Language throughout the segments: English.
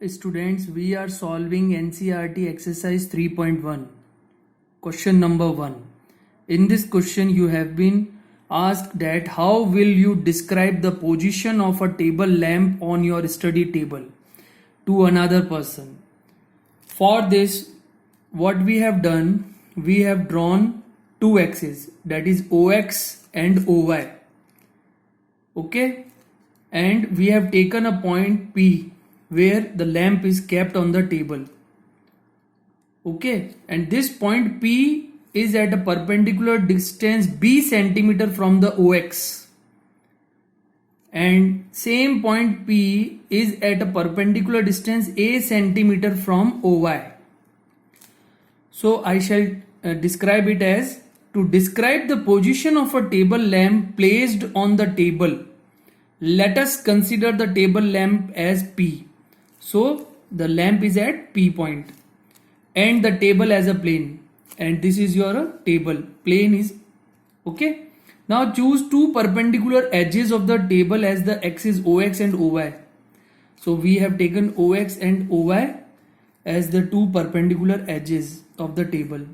Students, we are solving NCERT exercise 3.1. Question number 1. In this question, you have been asked that how will you describe the position of a table lamp on your study table to another person. For this, what we have done, we have drawn two axes, that is OX and OY. Okay, and we have taken a point P where the lamp is kept on the table. Okay, and this point P is at a perpendicular distance B centimeter from the OX, and same point P is at a perpendicular distance A centimeter from OY. So I shall describe it as, to describe the position of a table lamp placed on the table, let us consider the table lamp as P. So the lamp is at P point and the table as a plane, and this is your table plane is okay. Now choose two perpendicular edges of the table as the axis OX and OY. So we have taken OX and OY as the two perpendicular edges of the table,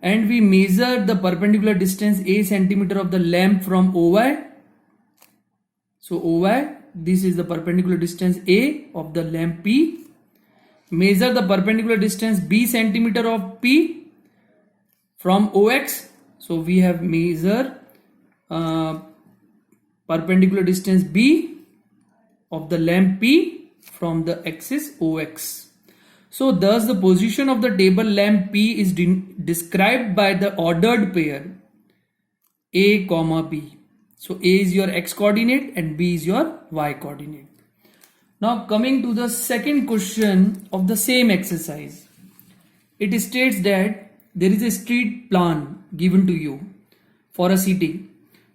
and we measure the perpendicular distance A centimeter of the lamp from OY. So OY, this is the perpendicular distance A of the lamp P. Measure the perpendicular distance B centimeter of P from OX. So we have measure perpendicular distance B of the lamp P from the axis OX. So thus the position of the table lamp P is described by the ordered pair A comma B. So A is your X coordinate and B is your Y coordinate. Now coming to the second question of the same exercise. It states that there is a street plan given to you for a city.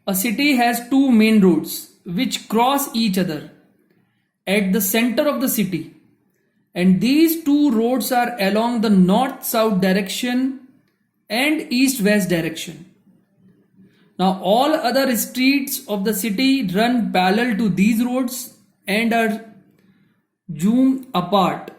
A city has two main roads which cross each other at the center of the city, and these two roads are along the north-south direction and east-west direction. Now all other streets of the city run parallel to these roads and are zoomed apart.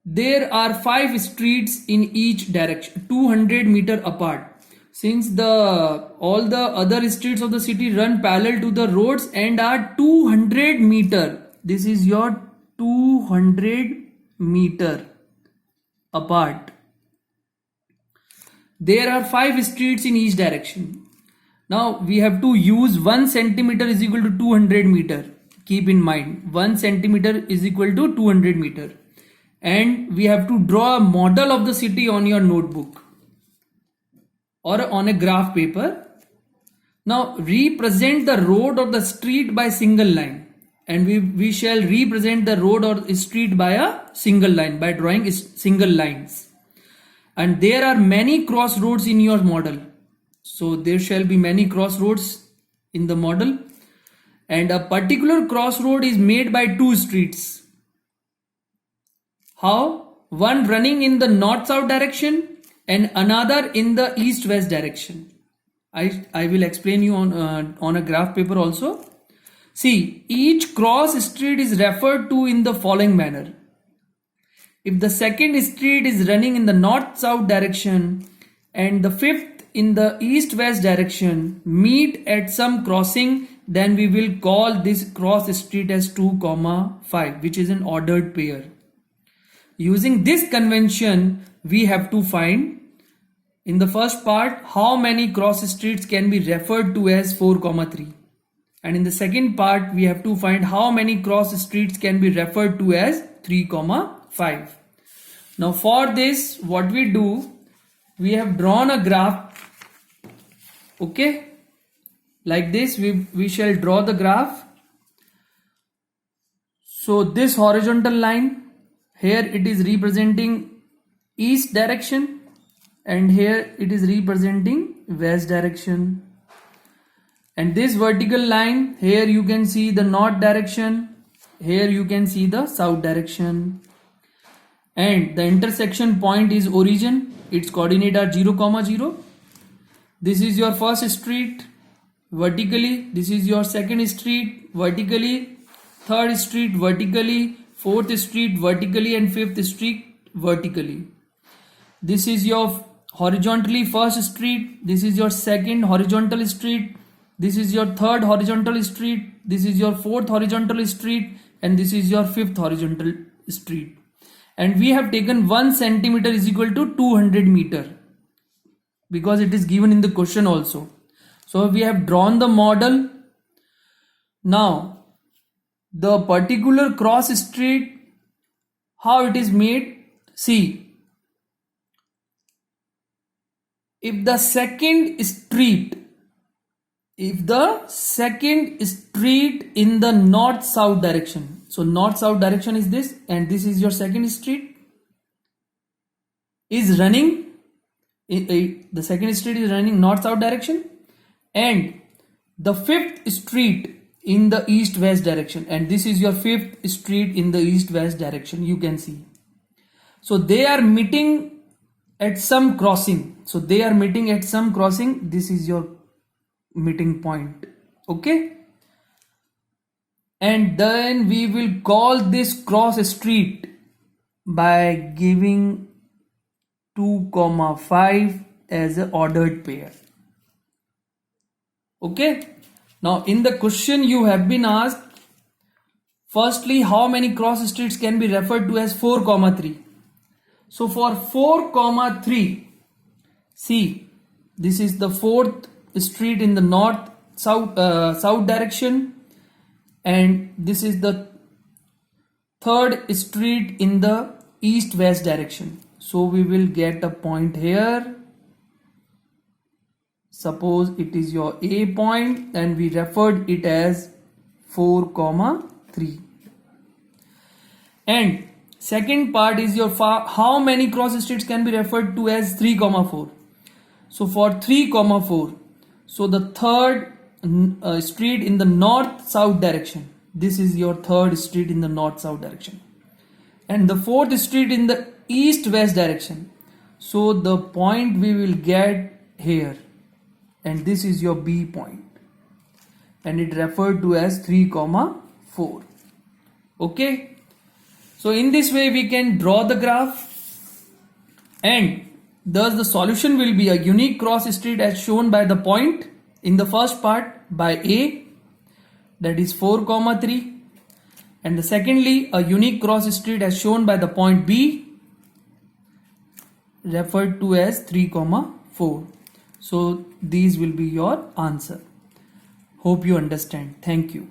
There are 5 streets in each direction, 200 meter apart. Since all the other streets of the city run parallel to the roads and are 200 meter, this is your 200 meter apart. There are 5 streets in each direction. Now we have to use 1 centimeter is equal to 200 meter. Keep in mind 1 centimeter is equal to 200 meter. And we have to draw a model of the city on your notebook or on a graph paper. Now represent the road or the street by single line. And we shall represent the road or street by a single line by drawing single lines. And there are many crossroads in your model. So there shall be many crossroads in the model, and a particular crossroad is made by 2 streets. How? One running in the north-south direction and another in the east-west direction. I will explain you on a graph paper also. See, each cross street is referred to in the following manner. If the second street is running in the north-south direction and the fifth in the east-west direction meet at some crossing, then we will call this cross street as 2, 5, which is an ordered pair. Using this convention, we have to find in the first part how many cross streets can be referred to as 4, 3. And in the second part, we have to find how many cross streets can be referred to as 3, 5. Now for this, what we do, we have drawn a graph. Okay, like this we shall draw the graph. So this horizontal line here, it is representing east direction, and here it is representing west direction. And this vertical line, here you can see the north direction, here you can see the south direction. And the intersection point is origin, its coordinate are 0, 0. This is your first street vertically, this is your second street vertically, third street vertically, fourth street vertically and fifth street vertically. This is your horizontally first street, this is your second horizontal street, this is your third horizontal street, this is your fourth horizontal street, and this is your fifth horizontal street. And we have taken 1 centimeter is equal to 200 meter because it is given in the question also. So we have drawn the model. Now the particular cross street, how it is made, see, if the second street in the north south direction, so north south direction is this, and this is your second street is running, the second street is running north south direction, and the fifth street in the east west direction, and this is your fifth street in the east west direction, you can see. So they are meeting at some crossing, this is your meeting point. Okay, and then we will call this cross street by giving 2, 5 as an ordered pair. Okay, now in the question you have been asked, firstly, how many cross streets can be referred to as 4, 3. So for 4, 3, see, this is the fourth street in the north south direction, and this is the third street in the east west direction. So we will get a point here. Suppose it is your A point, and we referred it as 4, 3. And second part is your how many cross streets can be referred to as 3, 4. So for 3, 4, so the third street in the north south direction, this is your third street in the north south direction, and the fourth street in the east west direction. So the point we will get here, and this is your B point, and it referred to as 3, 4. Okay, so in this way we can draw the graph, and thus the solution will be a unique cross street as shown by the point in the first part by A, that is 4, 3, and the secondly a unique cross street as shown by the point B, referred to as 3, 4. So these will be your answer. Hope you understand. Thank you.